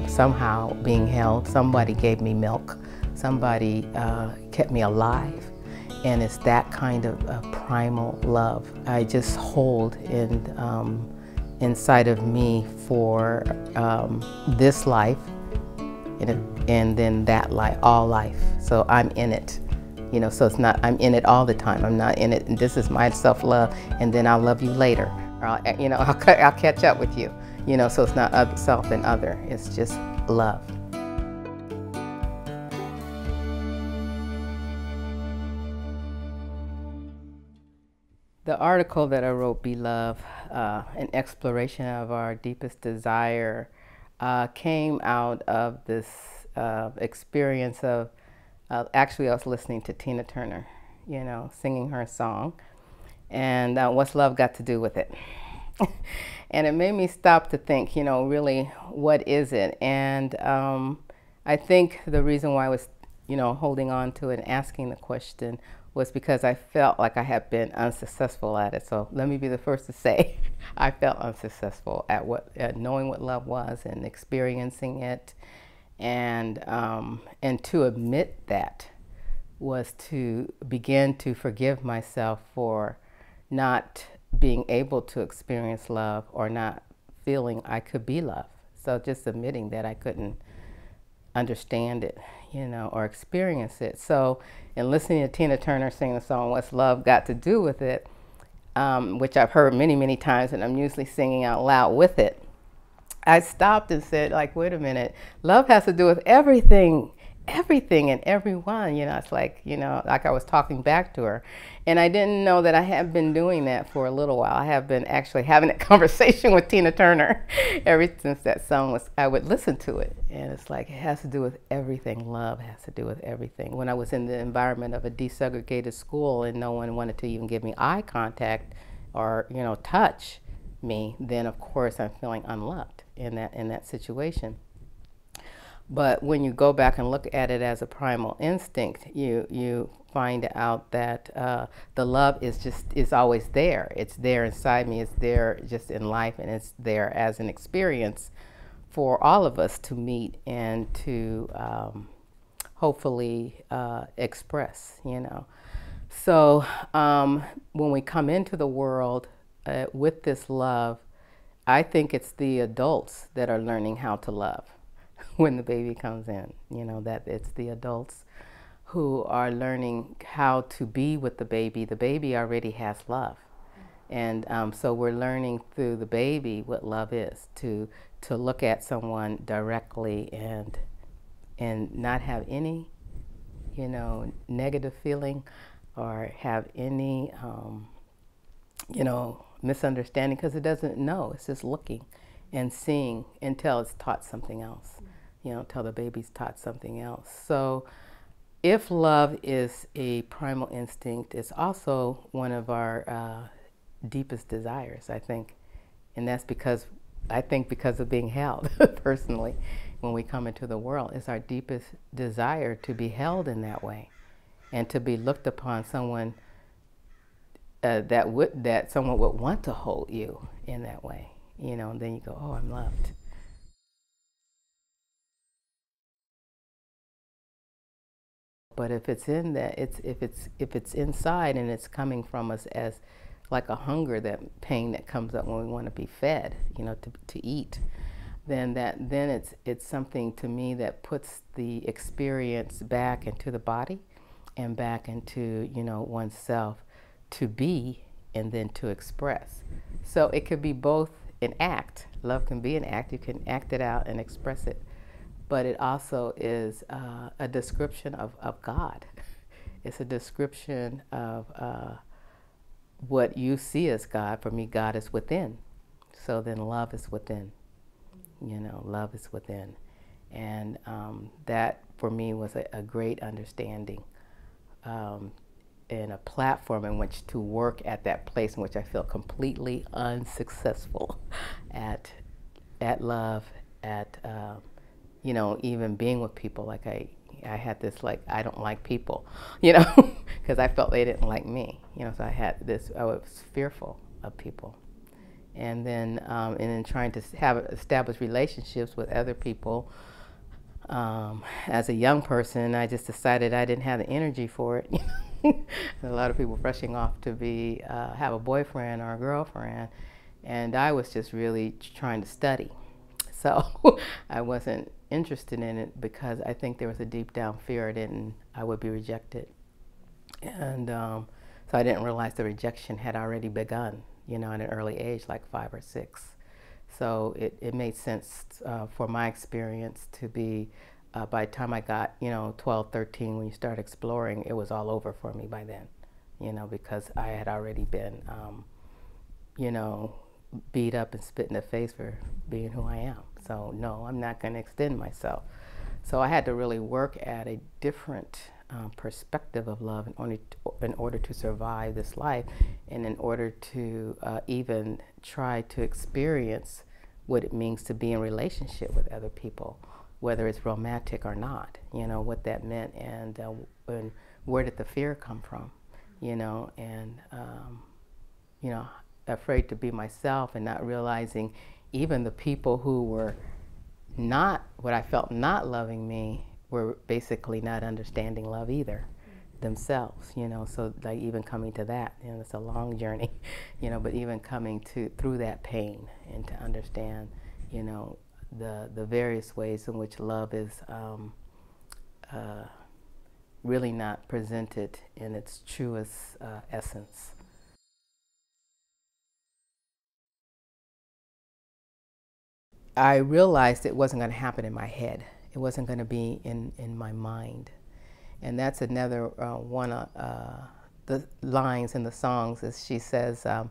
somehow being held. Somebody gave me milk. Somebody kept me alive. And it's that kind of primal love I just hold inside of me for this life and then that life, all life. So I'm in it. So it's not, I'm in it all the time. I'm not in it, and this is my self-love, and then I'll love you later. Or I'll catch up with you. So it's not self and other, it's just love. The article that I wrote, Be Love, an exploration of our deepest desire, came out of this experience of, actually I was listening to Tina Turner, singing her song, and what's love got to do with it? And it made me stop to think, really, what is it? And I think the reason why I was, holding on to it and asking the question was because I felt like I had been unsuccessful at it. So let me be the first to say, I felt unsuccessful at knowing what love was and experiencing it. And to admit that was to begin to forgive myself for not being able to experience love or not feeling I could be loved. So just admitting that I couldn't understand it, or experience it. So in listening to Tina Turner sing the song, What's Love Got to Do with It, which I've heard many, many times, and I'm usually singing out loud with it, I stopped and said, wait a minute, love has to do with everything and everyone. It's like I was talking back to her. And I didn't know that I had been doing that for a little while. I have been actually having a conversation with Tina Turner ever since that song was, I would listen to it. And it's like, it has to do with everything. Love has to do with everything. When I was in the environment of a desegregated school and no one wanted to even give me eye contact or, touch me, then of course I'm feeling unloved in that situation. But when you go back and look at it as a primal instinct, you find out that the love is always there. It's there inside me. It's there just in life, and it's there as an experience for all of us to meet and to hopefully express. So when we come into the world with this love, I think it's the adults that are learning how to love. When the baby comes in, that it's the adults who are learning how to be with the baby. The baby already has love. And so we're learning through the baby what love is, to look at someone directly and not have any, negative feeling or have any, misunderstanding, because it doesn't know. It's just looking and seeing until it's taught something else. Till the baby's taught something else. So if love is a primal instinct, it's also one of our deepest desires, I think. And that's because of being held, personally, when we come into the world, it's our deepest desire to be held in that way and to be looked upon someone that someone would want to hold you in that way. And then you go, oh, I'm loved. But if it's in that, if it's inside and it's coming from us as like a hunger, that pain that comes up when we want to be fed, to eat, then it's something to me that puts the experience back into the body and back into oneself, to be and then to express. So it could be both an act. Love can be an act. You can act it out and express it. But it also is a description of God. It's a description of what you see as God. For me, God is within. So then love is within. Love is within. And that, for me, was a great understanding and a platform in which to work at that place in which I feel completely unsuccessful at love, at even being with people. Like I had this, I don't like people, because I felt they didn't like me. So I was fearful of people. and then trying to have establish relationships with other people. As a young person, I just decided I didn't have the energy for it. A lot of people rushing off to be have a boyfriend or a girlfriend, and I was just really trying to study. So I wasn't interested in it because I think there was a deep down fear I would be rejected, and so I didn't realize the rejection had already begun, at an early age, like 5 or 6. So it made sense for my experience to be, by the time I got, 12, 13, when you start exploring, it was all over for me by then, because I had already been, you know, beat up and spit in the face for being who I am. So no, I'm not going to extend myself. So I had to really work at a different perspective of love in order to survive this life, and in order to even try to experience what it means to be in relationship with other people, whether it's romantic or not, what that meant, and where did the fear come from, and afraid to be myself, and not realizing even the people who were not what I felt not loving me were basically not understanding love either themselves, so like even coming to that, it's a long journey, but even coming through that pain and to understand, the various ways in which love is really not presented in its truest essence. I realized it wasn't going to happen in my head. It wasn't going to be in my mind. And that's another one of the lines in the songs is she says, that,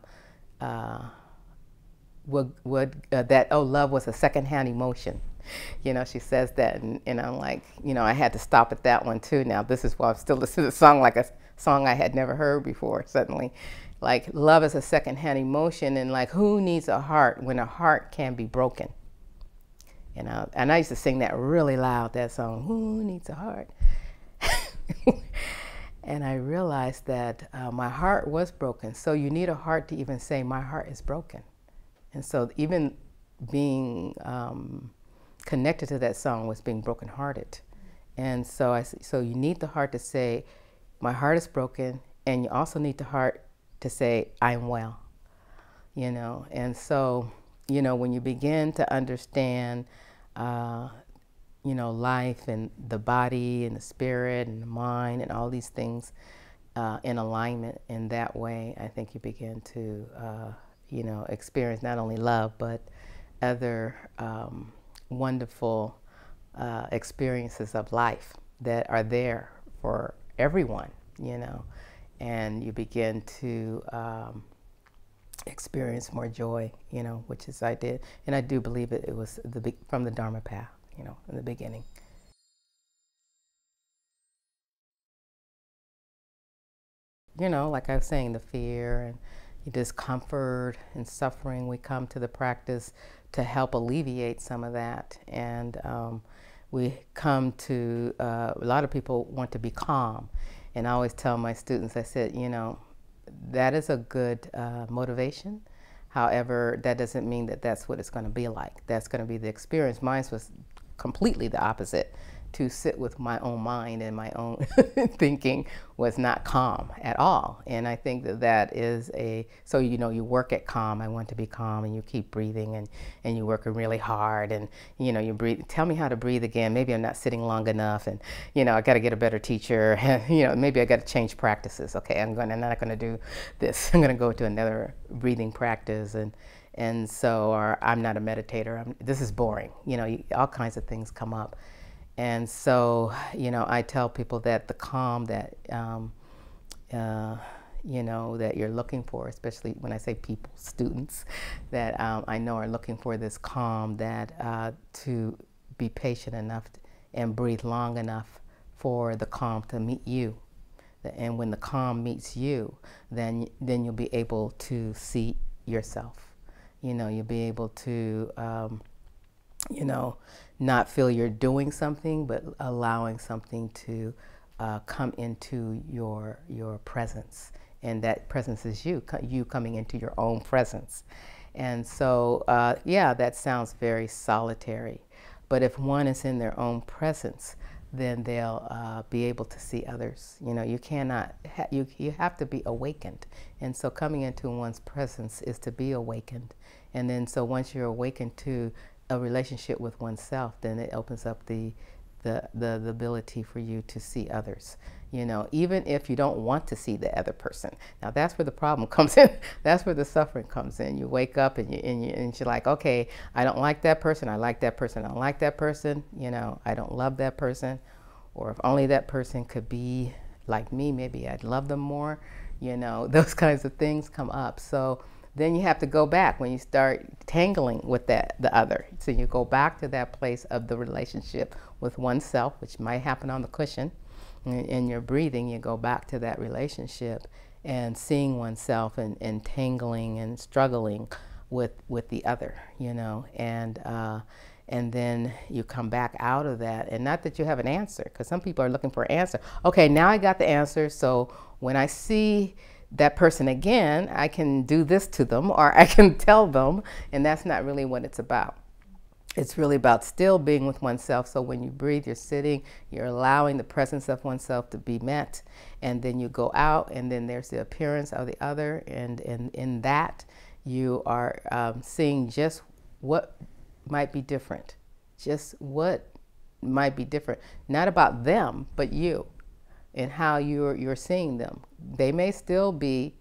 oh, love was a secondhand emotion. She says that, and I'm like, I had to stop at that one too. Now, this is why I'm still listening to the song like a song I had never heard before, suddenly. Like, love is a secondhand emotion, and like, who needs a heart when a heart can be broken? And I used to sing that really loud, that song, who needs a heart? And I realized that my heart was broken. So you need a heart to even say, my heart is broken. And so even being connected to that song was being brokenhearted. And so so you need the heart to say, my heart is broken, and you also need the heart to say, I'm well. And so, when you begin to understand, life and the body and the spirit and the mind and all these things in alignment in that way, I think you begin to, experience not only love, but other wonderful experiences of life that are there for everyone, and you begin to experience more joy, which is I did. And I do believe it was from the Dharma path, in the beginning. Like I was saying, the fear and the discomfort and suffering, we come to the practice to help alleviate some of that. And we come to, a lot of people want to be calm. And I always tell my students, I said, that is a good motivation. However, that doesn't mean that that's what it's going to be like. That's going to be the experience. Mine was completely the opposite. To sit with my own mind and my own thinking was not calm at all. And I think that is so you work at calm. I want to be calm, and you keep breathing, and you work really hard, and you breathe. Tell me how to breathe again. Maybe I'm not sitting long enough, and I got to get a better teacher. Maybe I got to change practices. Okay, I'm not going to do this. I'm going to go to another breathing practice, and so, or I'm not a meditator. This is boring. All kinds of things come up. And so, I tell people that the calm that, that you're looking for, especially when I say people, students, that I know are looking for this calm, that to be patient enough and breathe long enough for the calm to meet you. And when the calm meets you, then you'll be able to see yourself. You'll be able to, not feel you're doing something, but allowing something to come into your presence. And that presence is you coming into your own presence. And so, yeah, that sounds very solitary. But if one is in their own presence, then they'll be able to see others. You know, you cannot, you have to be awakened. And so coming into one's presence is to be awakened. And then so once you're awakened to a relationship with oneself, then it opens up the ability for you to see others, you know, even if you don't want to see the other person. Now that's where the problem comes in. That's where the suffering comes in. You wake up and you're like, okay, I don't like that person. I like that person. I don't like that person. You know, I don't love that person. Or if only that person could be like me, maybe I'd love them more. You know, those kinds of things come up. So then you have to go back when you start tangling with the other. So you go back to that place of the relationship with oneself, which might happen on the cushion. In your breathing, you go back to that relationship and seeing oneself and tangling and struggling with the other, you know, and then you come back out of that. And not that you have an answer, because some people are looking for an answer. Okay, now I got the answer, so when I see that person again, I can do this to them, or I can tell them, and that's not really what it's about. It's really about still being with oneself. So when you breathe, you're sitting, you're allowing the presence of oneself to be met, and then you go out, and then there's the appearance of the other, and in that, you are seeing just what might be different, just what might be different, not about them, but you, and how you're seeing them. They may still be,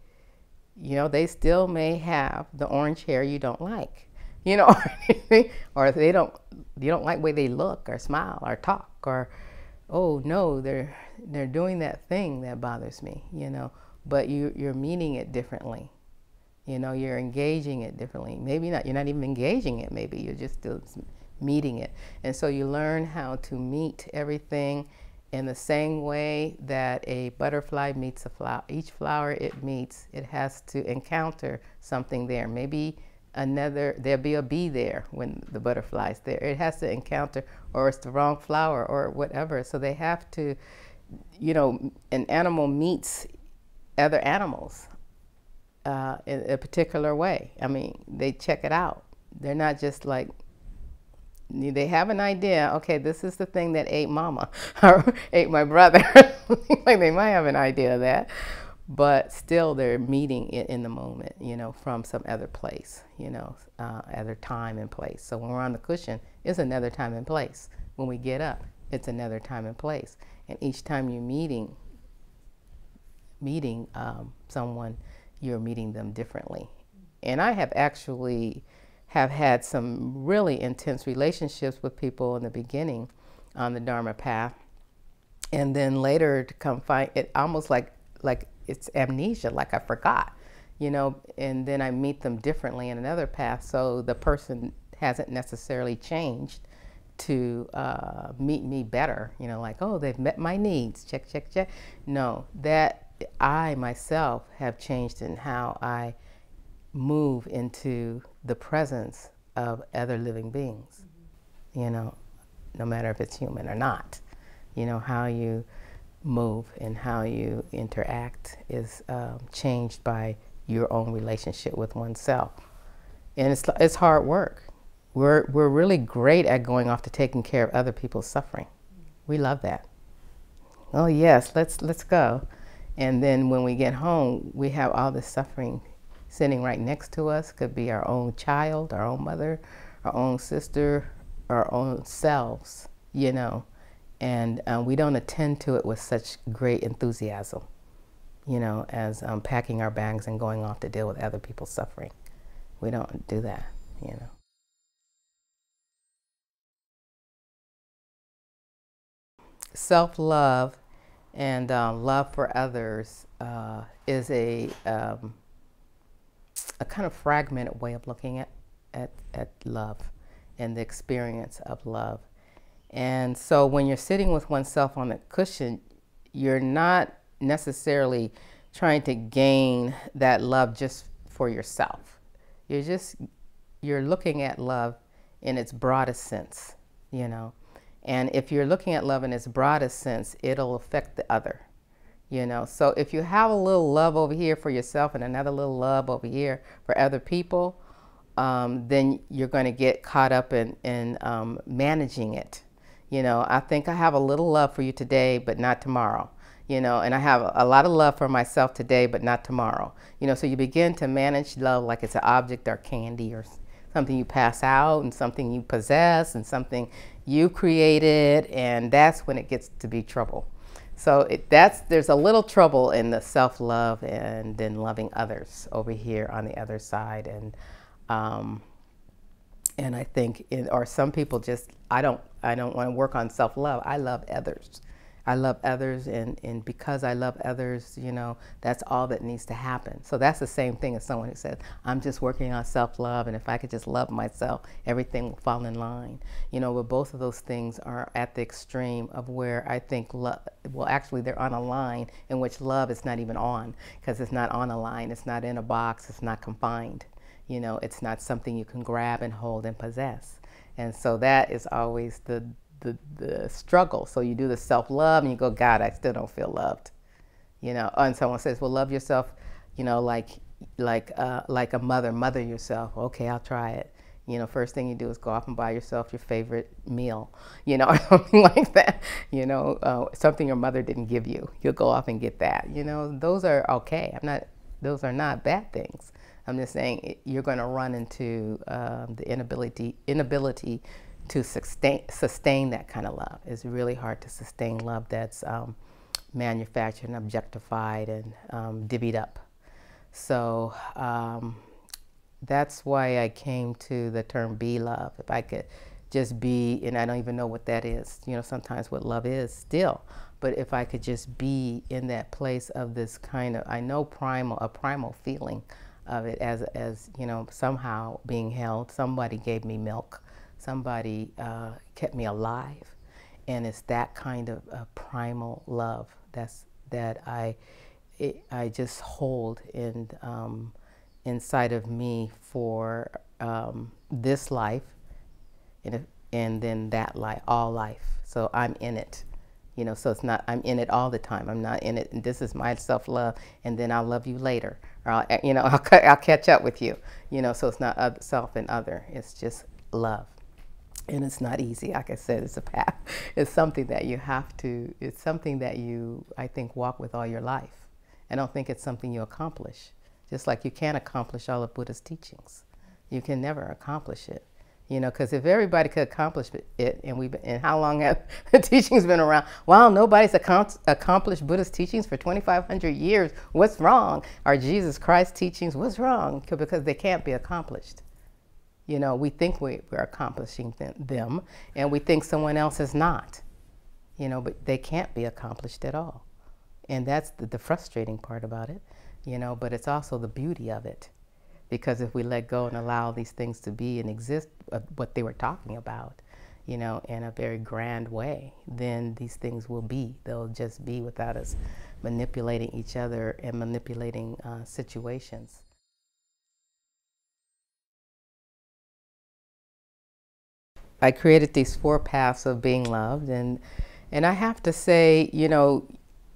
you know, they still may have the orange hair you don't like, you know, or you don't like the way they look or smile or talk, or, oh no, they're doing that thing that bothers me, you know, but you're meaning it differently. You know, you're engaging it differently. Maybe not, you're not even engaging it, maybe you're just still meeting it. And so you learn how to meet everything in the same way that a butterfly meets a flower. Each flower it meets, it has to encounter something there. Maybe there'll be a bee there when the butterfly's there. It has to encounter, or it's the wrong flower or whatever. So they have to, you know, an animal meets other animals in a particular way. I mean, they check it out. They're not just like, they have an idea, okay, this is the thing that ate mama or ate my brother. Like they might have an idea of that, but still they're meeting it in the moment, you know, from some other place, you know, other time and place. So when we're on the cushion, it's another time and place. When we get up, it's another time and place. And each time you're meeting someone, you're meeting them differently. And I have actually had some really intense relationships with people in the beginning on the Dharma path, and then later to come find it almost like it's amnesia, like I forgot, you know, and then I meet them differently in another path. So the person hasn't necessarily changed to meet me better, you know, like, oh, they've met my needs, check, check, check. No, that I myself have changed in how I move into the presence of other living beings, you know, no matter if it's human or not. You know, how you move and how you interact is changed by your own relationship with oneself. And it's hard work. We're really great at going off to taking care of other people's suffering. We love that. Oh yes, let's go. And then when we get home, we have all this suffering sitting right next to us. Could be our own child, our own mother, our own sister, our own selves, you know. And we don't attend to it with such great enthusiasm, you know, as packing our bags and going off to deal with other people's suffering. We don't do that, you know. Self-love and love for others is a kind of fragmented way of looking at love and the experience of love. And so when you're sitting with oneself on a cushion, you're not necessarily trying to gain that love just for yourself. You're looking at love in its broadest sense, you know. And if you're looking at love in its broadest sense, it'll affect the other, you know. So if you have a little love over here for yourself and another little love over here for other people, then you're going to get caught up in managing it. I think I have a little love for you today, but not tomorrow. And I have a lot of love for myself today, but not tomorrow. So you begin to manage love like it's an object or candy or something you pass out and something you possess and something you created, and that's when it gets to be trouble. So there's a little trouble in the self-love and then loving others over here on the other side. And I think, or some people just, I don't want to work on self-love. I love others. I love others, and because I love others, that's all that needs to happen. So that's the same thing as someone who says, I'm just working on self-love, and if I could just love myself, everything will fall in line. But both of those things are at the extreme of where I think love, well, actually they're on a line in which love is not even on, because it's not on a line, it's not in a box, it's not confined. It's not something you can grab and hold and possess. And so that is always the struggle. So you do the self-love and you go, God, I still don't feel loved. And someone says, well, love yourself, like a mother yourself. Okay, I'll try it. First thing you do is go off and buy yourself your favorite meal, or something like that. Something your mother didn't give you. You'll go off and get that. Those are okay. Those are not bad things. I'm just saying you're going to run into the inability to sustain that kind of love. It's really hard to sustain love that's manufactured and objectified and divvied up. So that's why I came to the term be love. If I could just be, and I don't even know what that is, sometimes what love is still, but if I could just be in that place of this kind of, I know a primal feeling of it as somehow being held. Somebody gave me milk. Somebody kept me alive, and it's that kind of primal love that I just hold inside of me for this life, and then that life, all life. So I'm in it, So it's not I'm in it all the time. I'm not in it, and this is my self-love, and then I'll love you later, or I'll catch up with you, So it's not self and other. It's just love. And it's not easy. Like I said, it's a path. It's something that you have to, it's something that you, I think, walk with all your life. I don't think it's something you accomplish. Just like you can't accomplish all of Buddha's teachings. You can never accomplish it. Because if everybody could accomplish it, and how long have the teachings been around? Well, nobody's accomplished Buddha's teachings for 2,500 years. What's wrong? Or Jesus Christ's teachings, what's wrong? Because they can't be accomplished. We think we're accomplishing them, and we think someone else is not, but they can't be accomplished at all. And that's the frustrating part about it, but it's also the beauty of it. Because if we let go and allow these things to be and exist, what they were talking about, in a very grand way, then these things will be. They'll just be without us manipulating each other and manipulating situations. I created these 4 paths of being loved, and I have to say,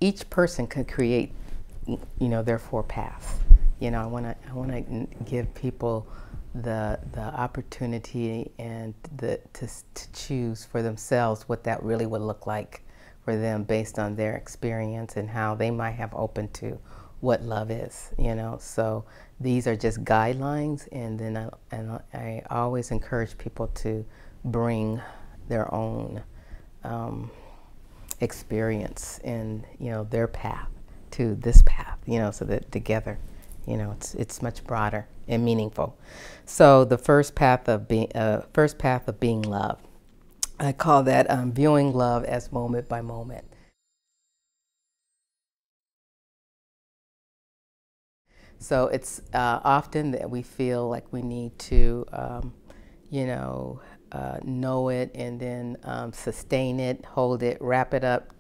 each person can create, their 4 paths. I want to give people the opportunity and to choose for themselves what that really would look like for them based on their experience and how they might have opened to what love is. So these are just guidelines, and then I always encourage people to bring their own experience in their path to this path, so that together it's much broader and meaningful. So the first path of being love, I call that viewing love as moment by moment. So it's often that we feel like we need to know it and then sustain it, hold it, wrap it up,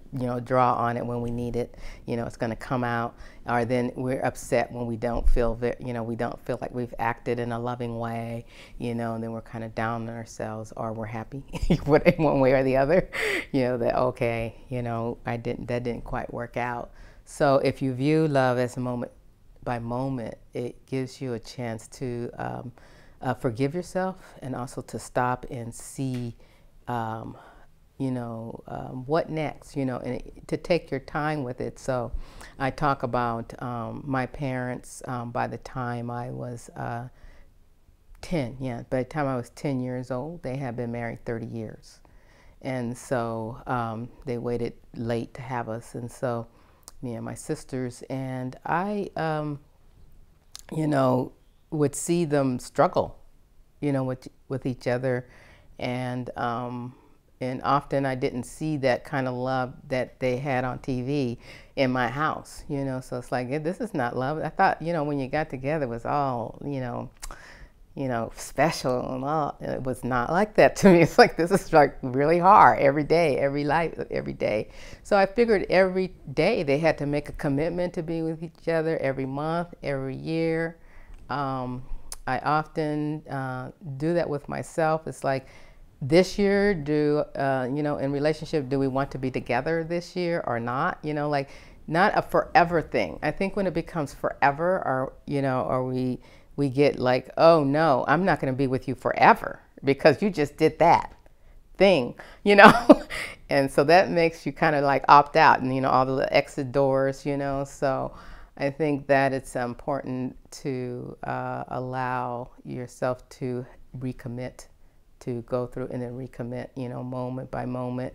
draw on it when we need it. It's going to come out. Or then we're upset when we don't feel we don't feel like we've acted in a loving way, and then we're kind of down on ourselves, or we're happy, one way or the other, that okay, that didn't quite work out. So if you view love as a moment by moment, it gives you a chance to forgive yourself, and also to stop and see, um, what next, and to take your time with it. So I talk about my parents by the time I was 10, yeah, by the time I was 10 years old, they had been married 30 years. And so they waited late to have us. And so me and my sisters, and I, would see them struggle, with each other. And, and often I didn't see that kind of love that they had on TV in my house, so it's like, this is not love. I thought, when you got together it was all, special and all. It was not like that to me. It's like, this is like really hard every day, every day. So I figured every day they had to make a commitment to be with each other, every month, every year. I often do that with myself. It's like, this year, in relationship, do we want to be together this year or not? Like, not a forever thing. I think when it becomes forever, or we get like, oh no, I'm not going to be with you forever because you just did that thing, and so that makes you kind of like opt out, and all the exit doors, so I think that it's important to allow yourself to recommit, to go through and then recommit, moment by moment,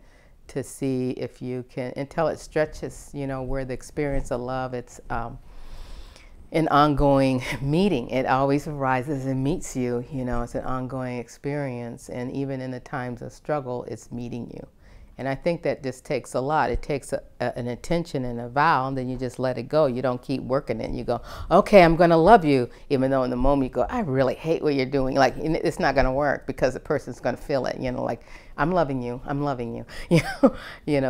to see if you can, until it stretches, where the experience of love, it's an ongoing meeting. It always arises and meets you, it's an ongoing experience. And even in the times of struggle, it's meeting you. And I think that just takes a lot. It takes an intention and a vow, and then you just let it go. You don't keep working it. You go, okay, I'm going to love you, even though in the moment you go, I really hate what you're doing. Like, it's not going to work because the person's going to feel it, like, I'm loving you, I'm loving you,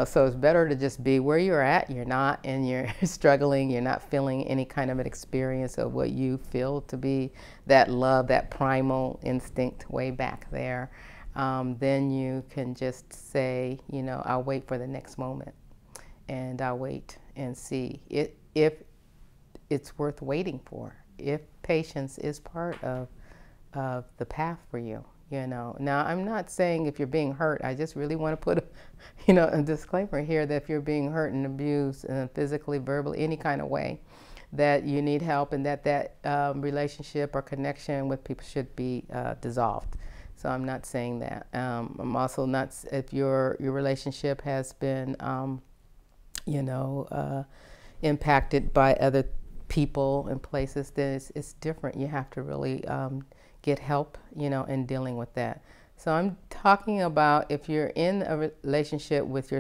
so it's better to just be where you're at. You're not, and you're struggling. You're not feeling any kind of an experience of what you feel to be that love, that primal instinct way back there. Then you can just say, I'll wait for the next moment, and I'll wait and see if it's worth waiting for, if patience is part of the path for you, Now, I'm not saying if you're being hurt. I just really want to put a disclaimer here that if you're being hurt and abused, physically, verbally, any kind of way, that you need help, and that relationship or connection with people should be dissolved. So I'm not saying that. I'm also not, if your relationship has been, impacted by other people and places, then it's different. You have to really get help, in dealing with that. So I'm talking about if you're in a relationship with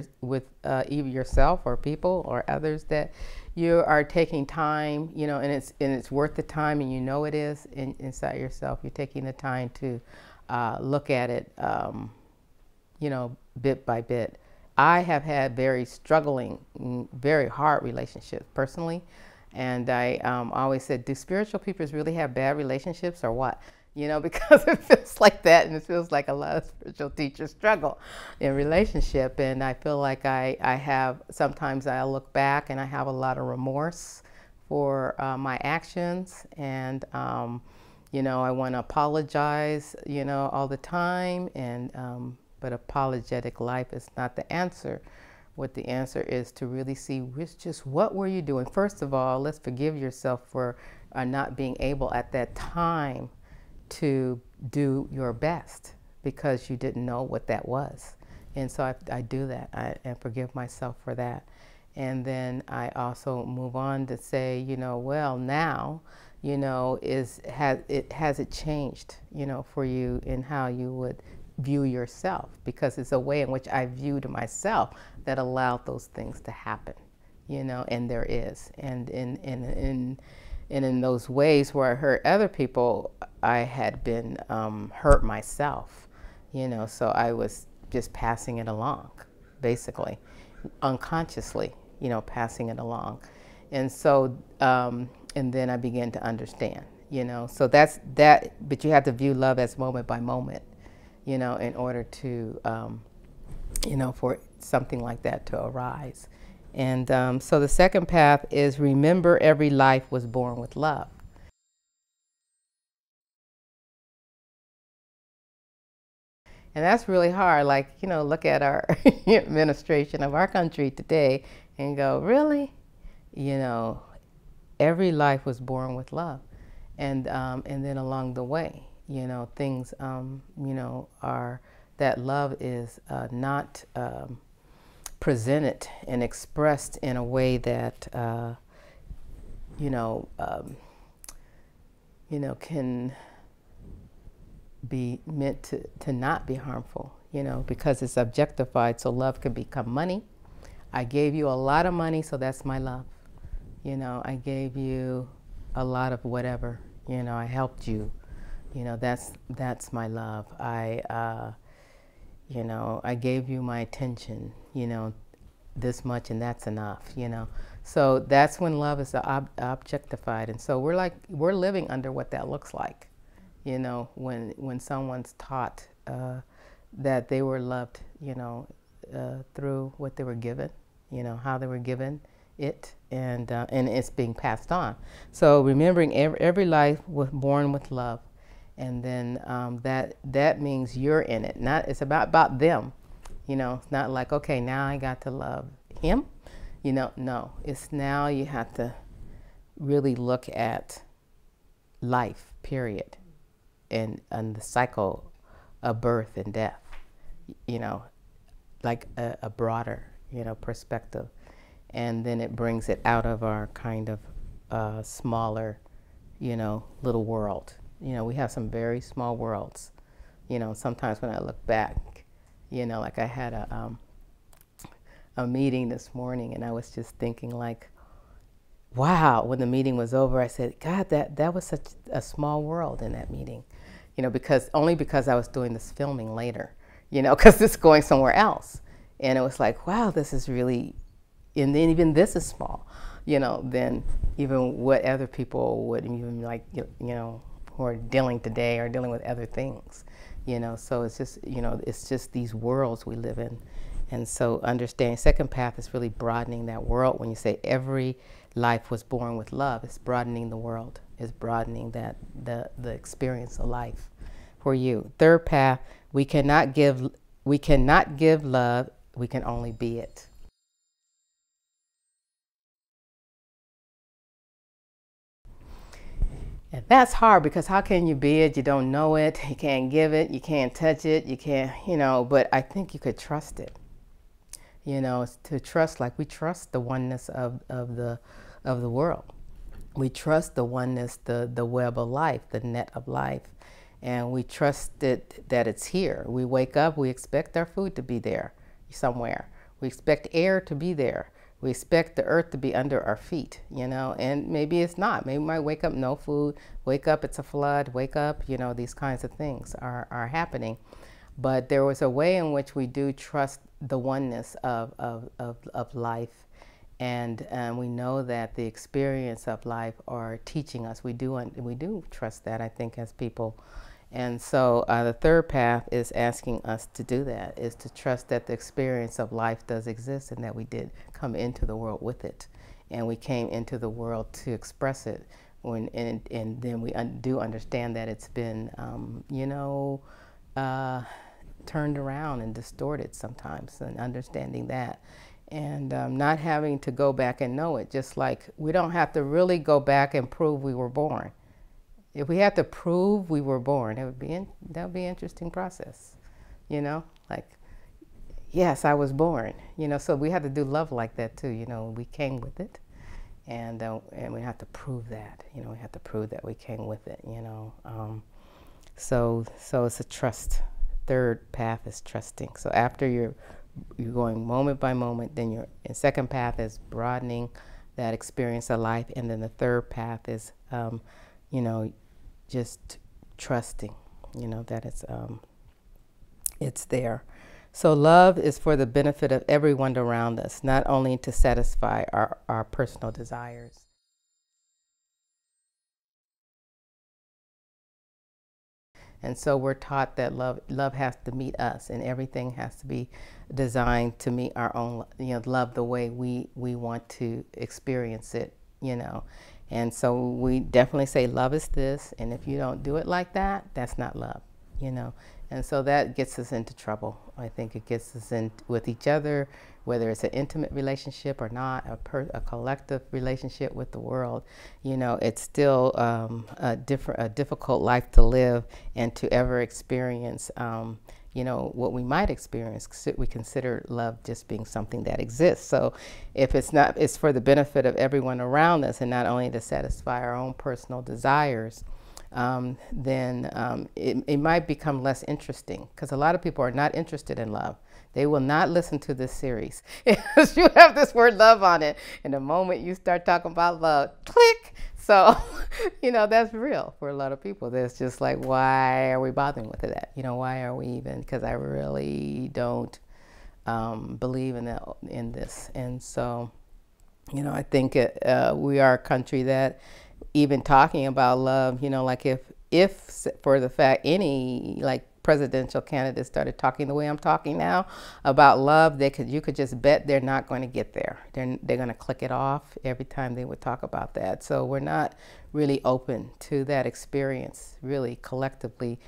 either yourself or people or others, that you are taking time, and it's worth the time, and it is inside yourself. You're taking the time to look at it, bit by bit. I have had very struggling, very hard relationships personally, and I always said, do spiritual people really have bad relationships or what? Because it feels like that, and it feels like a lot of spiritual teachers struggle in relationship. And I feel like I have, sometimes I look back and I have a lot of remorse for my actions, and I want to apologize, all the time, and but apologetic life is not the answer. What the answer is to really see just what were you doing. First of all, let's forgive yourself for not being able at that time to do your best because you didn't know what that was. And so I do that. I forgive myself for that. And then I also move on to say, well, now, has it changed, for you in how you would view yourself? Because it's a way in which I viewed myself that allowed those things to happen, and there is. And in those ways where I hurt other people, I had been hurt myself, so I was just passing it along, basically, unconsciously, passing it along. And so, and then I began to understand, so that's that, but you have to view love as moment by moment, in order to, for something like that to arise. And so the second path is remember every life was born with love. And that's really hard. Like, you know, look at our administration of our country today and go, really? You know, every life was born with love. And then along the way, you know, things, you know, are that love is not presented and expressed in a way that, you know, can be meant to not be harmful, you know, because it's objectified. So love can become money. I gave you a lot of money, so that's my love. You know, I gave you a lot of whatever, you know, I helped you, you know, that's my love. You know, I gave you my attention, you know, this much and that's enough, you know. So that's when love is objectified. And so we're living under what that looks like, you know, when someone's taught that they were loved, you know, through what they were given, you know, how they were given it, and it's being passed on. So remembering every life was born with love, and then that means you're in it. Not it's about them, you know. It's not like, okay, now I got to love him, you know. No, it's now you have to really look at life, period, and the cycle of birth and death, you know, like a broader, you know, perspective. And then it brings it out of our kind of smaller, you know, little world. You know, we have some very small worlds. You know, sometimes when I look back, you know, like I had a meeting this morning, and I was just thinking like, wow, when the meeting was over, I said, God, that was such a small world in that meeting. You know, because I was doing this filming later, you know, because it's going somewhere else. And it was like, wow, this is really, and then even this is small, you know, than even what other people would even like, you know, who are dealing today or dealing with other things, you know. So it's just, you know, it's just these worlds we live in. And so understanding second path is really broadening that world. When you say every life was born with love, it's broadening the world. It's broadening that the experience of life for you. Third path, we cannot give love, we can only be it. And that's hard because how can you be it? You don't know it. You can't give it. You can't touch it. You can't, you know, but I think you could trust it. You know, to trust, like we trust the oneness of the world. We trust the oneness, the web of life, the net of life. And we trust it, that it's here. We wake up, we expect our food to be there somewhere. We expect air to be there. We expect the earth to be under our feet, you know, and maybe it's not. Maybe we might wake up, no food, wake up, it's a flood, wake up, you know, these kinds of things are happening. But there was a way in which we do trust the oneness of life. And we know that the experience of life are teaching us. We do trust that, I think, as people. And so the third path is asking us to do that, is to trust that the experience of life does exist and that we did come into the world with it. And we came into the world to express it. And then we do understand that it's been, you know, turned around and distorted sometimes, and understanding that. And not having to go back and know it, just like we don't have to really go back and prove we were born. If we had to prove we were born, that would be an interesting process, you know, like, yes, I was born, you know. So we had to do love like that too, you know. We came with it, and we have to prove that, you know. We have to prove that we came with it, you know. So it's a trust. Third path is trusting. So after you're going moment by moment, then your second path is broadening that experience of life, and then the third path is, you know, just trusting, you know, that it's there. So love is for the benefit of everyone around us, not only to satisfy our personal desires. And so we're taught that love has to meet us, and everything has to be designed to meet our own, you know, love the way we want to experience it, you know. And so we definitely say love is this, and if you don't do it like that, that's not love, you know. And so that gets us into trouble. I think it gets us in with each other, whether it's an intimate relationship or not, a collective relationship with the world. You know, it's still a difficult life to live and to ever experience. You know, what we might experience, we consider love just being something that exists. So if it's not, it's for the benefit of everyone around us and not only to satisfy our own personal desires, then it might become less interesting, because a lot of people are not interested in love. They will not listen to this series if you have this word love on it. And the moment you start talking about love, click. So, you know, that's real for a lot of people. That's just like, why are we bothering with that? You know, why are we even? Because I really don't believe in this. And so, you know, I think we are a country that, even talking about love, you know, like if for the fact any like presidential candidates started talking the way I'm talking now about love, you could just bet they're not going to get there. They're going to click it off every time they would talk about that. So we're not really open to that experience, really collectively.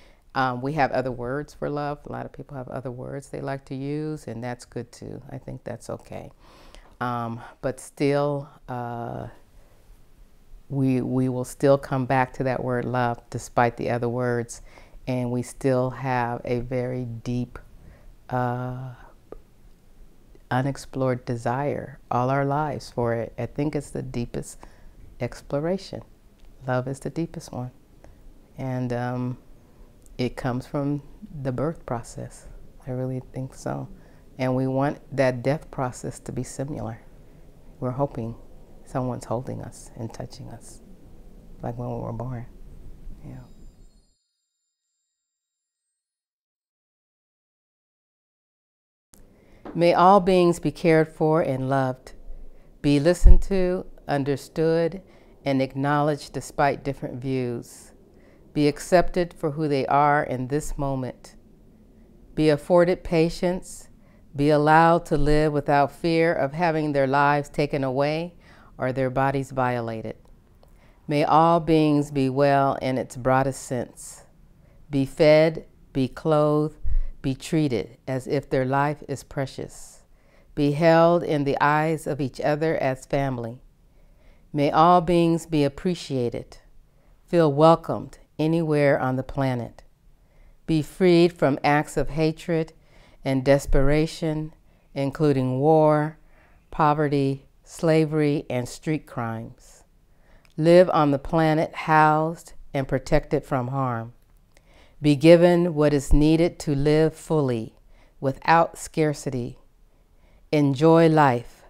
We have other words for love. A lot of people have other words they like to use, and that's good too. I think that's okay. But still, we will still come back to that word love despite the other words, and we still have a very deep unexplored desire all our lives for it. I think it's the deepest exploration. Love is the deepest one, and it comes from the birth process. I really think so, and we want that death process to be similar. We're hoping someone's holding us and touching us, like when we were born. Yeah. May all beings be cared for and loved, be listened to, understood, and acknowledged despite different views, be accepted for who they are in this moment, be afforded patience, be allowed to live without fear of having their lives taken away or their bodies violated. May all beings be well in its broadest sense, be fed, be clothed, be treated as if their life is precious, be held in the eyes of each other as family. May all beings be appreciated, feel welcomed anywhere on the planet, be freed from acts of hatred and desperation, including war, poverty, slavery, and street crimes. Live on the planet housed and protected from harm. Be given what is needed to live fully, without scarcity. Enjoy life,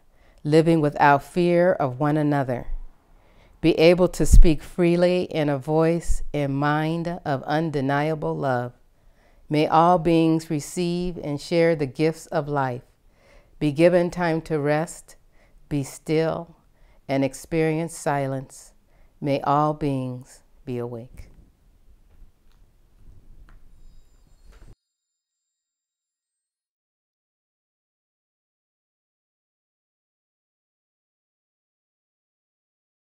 living without fear of one another. Be able to speak freely in a voice and mind of undeniable love. May all beings receive and share the gifts of life. Be given time to rest, be still, and experience silence. May all beings be awake.